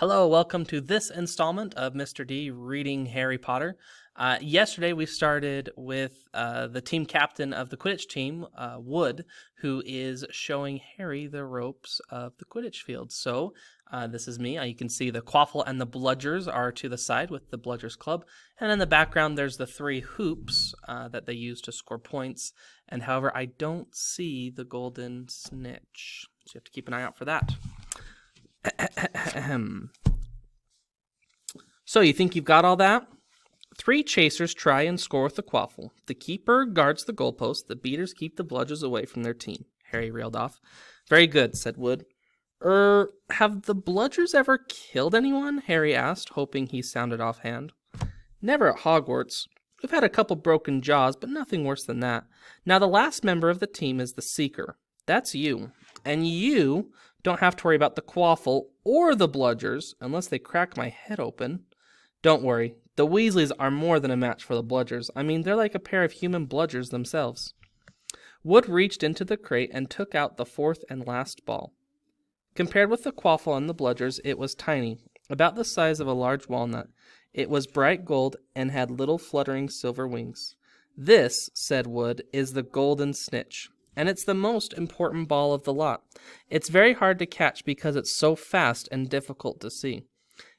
Hello, welcome to this installment of Mr. D reading Harry Potter. Yesterday we started with the team captain of the Quidditch team, Wood, who is showing Harry the ropes of the Quidditch field. So this is me. You can see the Quaffle and the Bludgers are to the side with the Bludgers Club. And in the background there's the three hoops that they use to score points. And however, I don't see the golden snitch. So you have to keep an eye out for that. So you think you've got all that? 3 chasers try and score with the Quaffle. The keeper guards the goalpost. The beaters keep the bludgers away from their team. Harry reeled off. Very good, said Wood. Have the bludgers ever killed anyone? Harry asked, hoping he sounded offhand. Never at Hogwarts. We've had a couple broken jaws, but nothing worse than that. Now the last member of the team is the Seeker. That's you. And you don't have to worry about the Quaffle or the bludgers, unless they crack my head open. Don't worry, the Weasleys are more than a match for the bludgers. I mean, they're like a pair of human bludgers themselves. Wood reached into the crate and took out the 4th and last ball. Compared with the Quaffle and the bludgers, it was tiny, about the size of a large walnut. It was bright gold and had little fluttering silver wings. This, said Wood, is the golden snitch, and it's the most important ball of the lot. It's very hard to catch because it's so fast and difficult to see.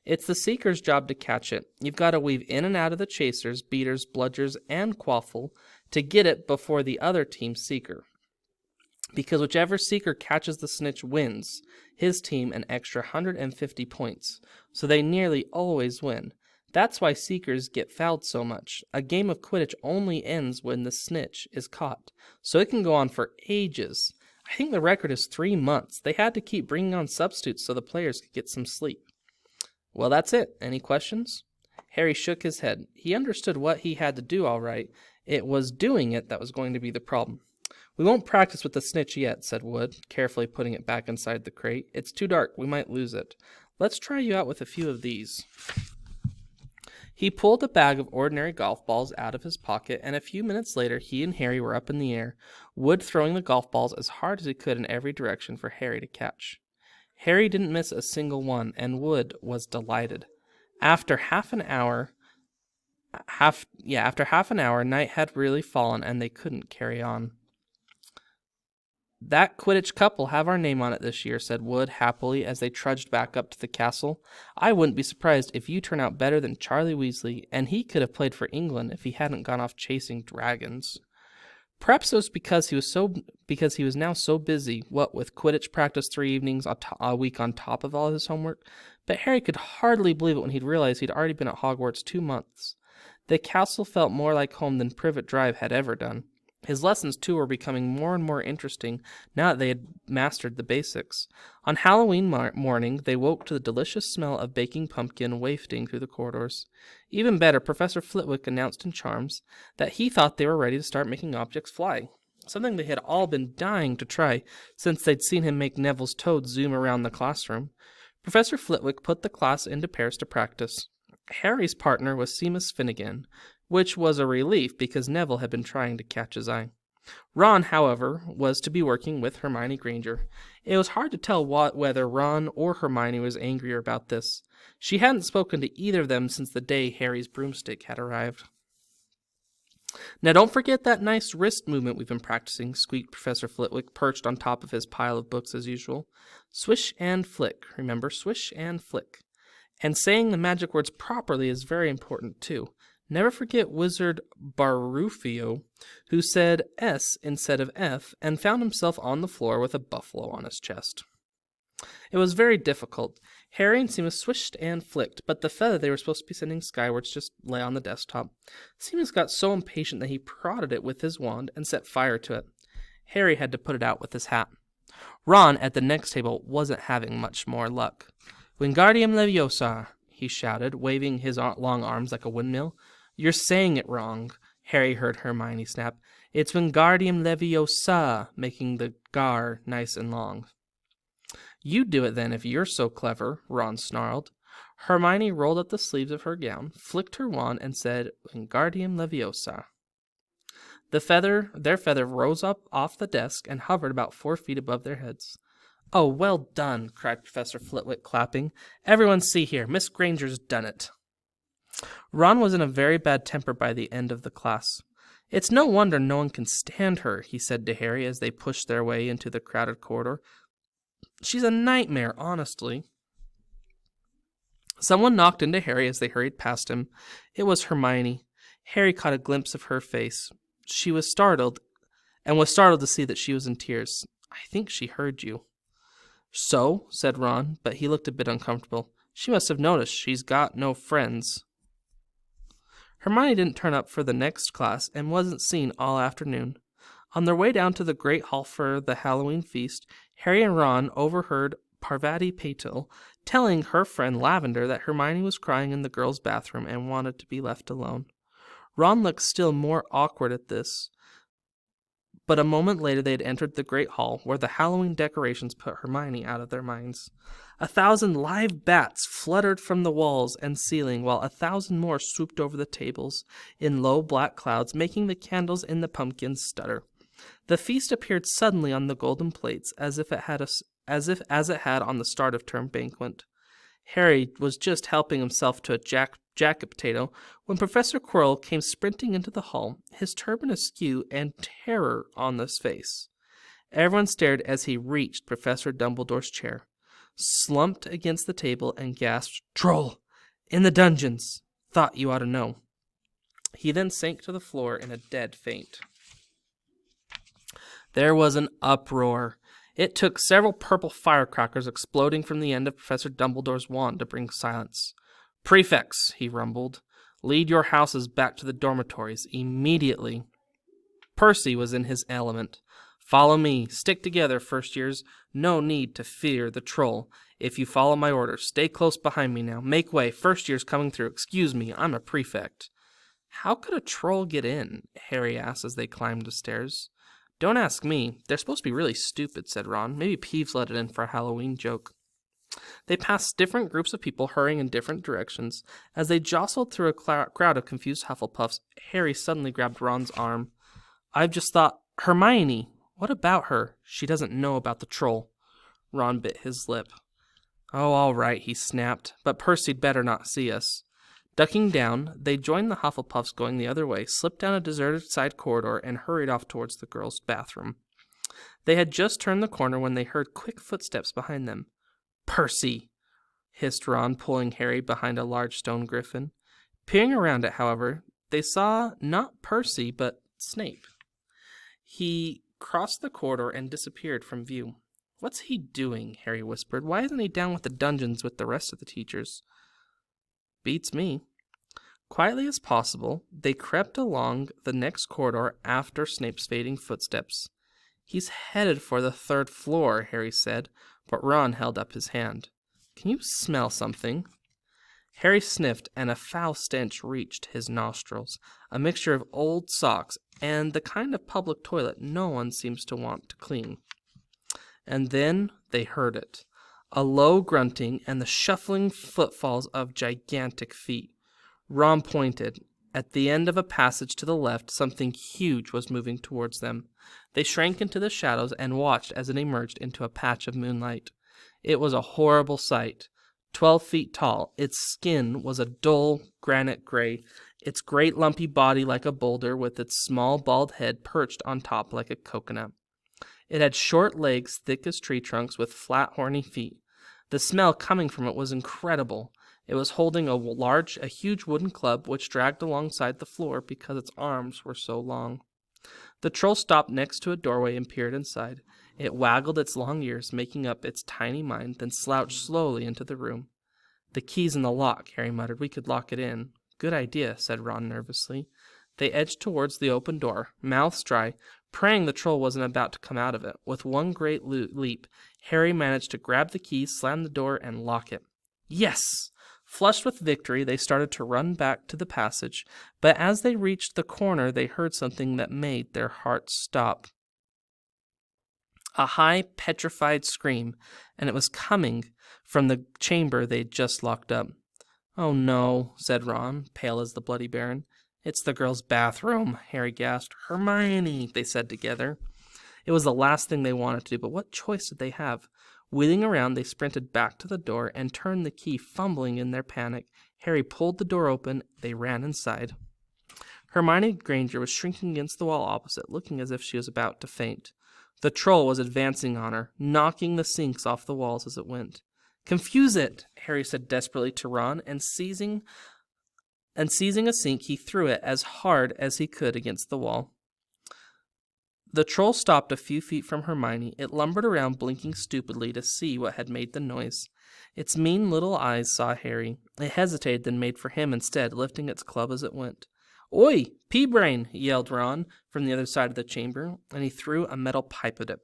It's the Seeker's job to catch it. You've got to weave in and out of the chasers, beaters, bludgers, and Quaffle to get it before the other team's Seeker. Because whichever Seeker catches the snitch wins, his team an extra 150 points, so they nearly always win. That's why Seekers get fouled so much. A game of Quidditch only ends when the snitch is caught, so it can go on for ages. I think the record is 3 months. They had to keep bringing on substitutes so the players could get some sleep. Well, that's it. Any questions? Harry shook his head. He understood what he had to do all right. It was doing it that was going to be the problem. We won't practice with the snitch yet, said Wood, carefully putting it back inside the crate. It's too dark. We might lose it. Let's try you out with a few of these. He pulled a bag of ordinary golf balls out of his pocket, and a few minutes later he and Harry were up in the air, Wood throwing the golf balls as hard as he could in every direction for Harry to catch. Harry didn't miss a single one, and Wood was delighted. After half an hour, night had really fallen, and they couldn't carry on. That Quidditch Cup will have our name on it this year, said Wood happily as they trudged back up to the castle. I wouldn't be surprised if you turn out better than Charlie Weasley, and he could have played for England if he hadn't gone off chasing dragons. Perhaps it was because he was now so busy, what with Quidditch practice 3 evenings a week on top of all his homework, but Harry could hardly believe it when he'd realized he'd already been at Hogwarts 2 months. The castle felt more like home than Privet Drive had ever done. His lessons, too, were becoming more and more interesting now that they had mastered the basics. On Halloween morning, they woke to the delicious smell of baking pumpkin wafting through the corridors. Even better, Professor Flitwick announced in Charms that he thought they were ready to start making objects fly, something they had all been dying to try since they'd seen him make Neville's toad zoom around the classroom. Professor Flitwick put the class into pairs to practice. Harry's partner was Seamus Finnegan, which was a relief because Neville had been trying to catch his eye. Ron, however, was to be working with Hermione Granger. It was hard to tell whether Ron or Hermione was angrier about this. She hadn't spoken to either of them since the day Harry's broomstick had arrived. Now don't forget that nice wrist movement we've been practicing, squeaked Professor Flitwick, perched on top of his pile of books as usual. Swish and flick, remember, swish and flick. And saying the magic words properly is very important, too. Never forget Wizard Barufio, who said S instead of F, and found himself on the floor with a buffalo on his chest. It was very difficult. Harry and Seamus swished and flicked, but the feather they were supposed to be sending skywards just lay on the desktop. Seamus got so impatient that he prodded it with his wand and set fire to it. Harry had to put it out with his hat. Ron, at the next table, wasn't having much more luck. Wingardium Leviosa, he shouted, waving his long arms like a windmill. You're saying it wrong, Harry heard Hermione snap. It's Wingardium Leviosa, making the gar nice and long. You do it then if you're so clever, Ron snarled. Hermione rolled up the sleeves of her gown, flicked her wand, and said, Wingardium Leviosa. Their feather rose up off the desk and hovered about 4 feet above their heads. Oh, well done, cried Professor Flitwick, clapping. Everyone see here, Miss Granger's done it. Ron was in a very bad temper by the end of the class. It's no wonder no one can stand her, he said to Harry as they pushed their way into the crowded corridor. She's a nightmare, honestly. Someone knocked into Harry as they hurried past him. It was Hermione. Harry caught a glimpse of her face. She was startled to see that she was in tears. I think she heard you. So, said Ron, but he looked a bit uncomfortable. She must have noticed she's got no friends. Hermione didn't turn up for the next class and wasn't seen all afternoon. On their way down to the great hall for the Halloween feast, Harry and Ron overheard Parvati Patil telling her friend Lavender that Hermione was crying in the girls' bathroom and wanted to be left alone. Ron looked still more awkward at this, but a moment later they had entered the great hall, where the Halloween decorations put Hermione out of their minds. 1,000 live bats fluttered from the walls and ceiling, while 1,000 more swooped over the tables in low black clouds, making the candles in the pumpkins stutter. The feast appeared suddenly on the golden plates, as it had on the start of term banquet. Harry was just helping himself to a jacket potato when Professor Quirrell came sprinting into the hall, his turban askew and terror on his face. Everyone stared as he reached Professor Dumbledore's chair, slumped against the table, and gasped, "Troll! In the dungeons! Thought you ought to know." He then sank to the floor in a dead faint. There was an uproar. It took several purple firecrackers exploding from the end of Professor Dumbledore's wand to bring silence. "Prefects," he rumbled, "lead your houses back to the dormitories immediately." Percy was in his element. "Follow me. Stick together, first years. No need to fear the troll. If you follow my orders, stay close behind me now. Make way. First years coming through. Excuse me, I'm a prefect." "How could a troll get in?" Harry asked as they climbed the stairs. "Don't ask me. They're supposed to be really stupid," said Ron. "Maybe Peeves let it in for a Halloween joke." They passed different groups of people hurrying in different directions. As they jostled through a crowd of confused Hufflepuffs, Harry suddenly grabbed Ron's arm. "I've just thought, Hermione, what about her? She doesn't know about the troll." Ron bit his lip. "Oh, all right," he snapped, "but Percy'd better not see us." Ducking down, they joined the Hufflepuffs going the other way, slipped down a deserted side corridor, and hurried off towards the girls' bathroom. They had just turned the corner when they heard quick footsteps behind them. "Percy!" hissed Ron, pulling Harry behind a large stone griffin. Peering around it, however, they saw not Percy, but Snape. He crossed the corridor and disappeared from view. "What's he doing?" Harry whispered. "Why isn't he down with the dungeons with the rest of the teachers?" "Beats me." Quietly as possible, they crept along the next corridor after Snape's fading footsteps. "He's headed for the 3rd floor," Harry said, but Ron held up his hand. "Can you smell something?" Harry sniffed, and a foul stench reached his nostrils, a mixture of old socks and the kind of public toilet no one seems to want to clean. And then they heard it. A low grunting and the shuffling footfalls of gigantic feet. Ron pointed. At the end of a passage to the left, something huge was moving towards them. They shrank into the shadows and watched as it emerged into a patch of moonlight. It was a horrible sight. 12 feet tall, its skin was a dull granite gray, its great lumpy body like a boulder, with its small bald head perched on top like a coconut. It had short legs thick as tree trunks with flat horny feet. The smell coming from it was incredible. It was holding a huge wooden club which dragged alongside the floor because its arms were so long. The troll stopped next to a doorway and peered inside. It waggled its long ears, making up its tiny mind, then slouched slowly into the room. "The key's in the lock," Harry muttered. "We could lock it in." "Good idea," said Ron nervously. They edged towards the open door, mouths dry, praying the troll wasn't about to come out of it. With one great leap, Harry managed to grab the key, slam the door, and lock it. Yes! Flushed with victory, they started to run back to the passage, but as they reached the corner, they heard something that made their hearts stop. A high, petrified scream, and it was coming from the chamber they'd just locked up. "Oh no," said Ron, pale as the Bloody Baron. "It's the girls' bathroom," Harry gasped. "Hermione," they said together. It was the last thing they wanted to do, but what choice did they have? Wheeling around, they sprinted back to the door and turned the key, fumbling in their panic. Harry pulled the door open. They ran inside. Hermione Granger was shrinking against the wall opposite, looking as if she was about to faint. The troll was advancing on her, knocking the sinks off the walls as it went. "Confuse it," Harry said desperately to Ron, and seizing a sink, he threw it as hard as he could against the wall. The troll stopped a few feet from Hermione. It lumbered around, blinking stupidly to see what had made the noise. Its mean little eyes saw Harry. It hesitated, then made for him instead, lifting its club as it went. "Oi, pea-brain!" yelled Ron from the other side of the chamber, and he threw a metal pipe at it.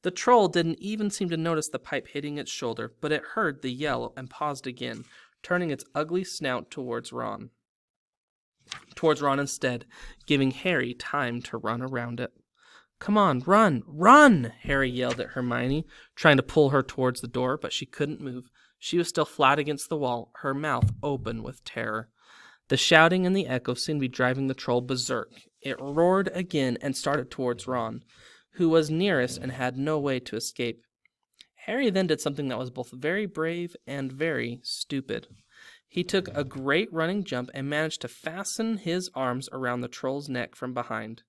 The troll didn't even seem to notice the pipe hitting its shoulder, but it heard the yell and paused again, turning its ugly snout towards Ron instead, giving Harry time to run around it. "Come on, run, run!" Harry yelled at Hermione, trying to pull her towards the door, but she couldn't move. She was still flat against the wall, her mouth open with terror. The shouting and the echo seemed to be driving the troll berserk. It roared again and started towards Ron, who was nearest and had no way to escape. Harry then did something that was both very brave and very stupid. He took a great running jump and managed to fasten his arms around the troll's neck from behind.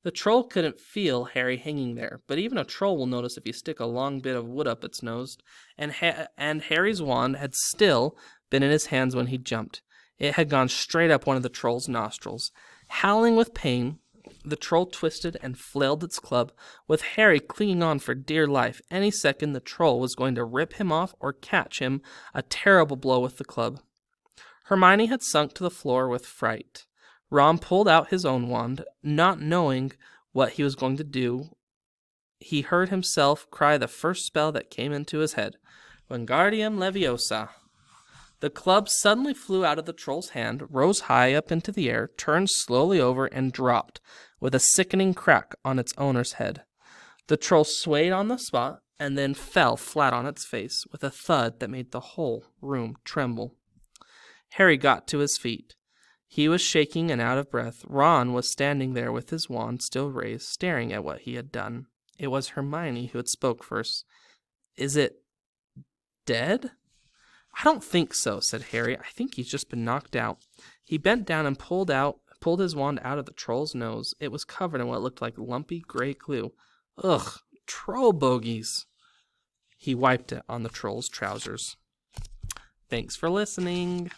The troll couldn't feel Harry hanging there, but even a troll will notice if you stick a long bit of wood up its nose, and Harry's wand had still been in his hands when he jumped. It had gone straight up one of the troll's nostrils. Howling with pain, the troll twisted and flailed its club, with Harry clinging on for dear life. Any second the troll was going to rip him off or catch him a terrible blow with the club. Hermione had sunk to the floor with fright. Ron pulled out his own wand, not knowing what he was going to do. He heard himself cry the first spell that came into his head, Wingardium Leviosa. The club suddenly flew out of the troll's hand, rose high up into the air, turned slowly over, and dropped, with a sickening crack on its owner's head. The troll swayed on the spot, and then fell flat on its face, with a thud that made the whole room tremble. Harry got to his feet. He was shaking and out of breath. Ron was standing there with his wand still raised, staring at what he had done. It was Hermione who had spoke first. "Is it dead?" "I don't think so," said Harry. "I think he's just been knocked out." He bent down and pulled his wand out of the troll's nose. It was covered in what looked like lumpy gray glue. "Ugh, troll bogies." He wiped it on the troll's trousers. Thanks for listening.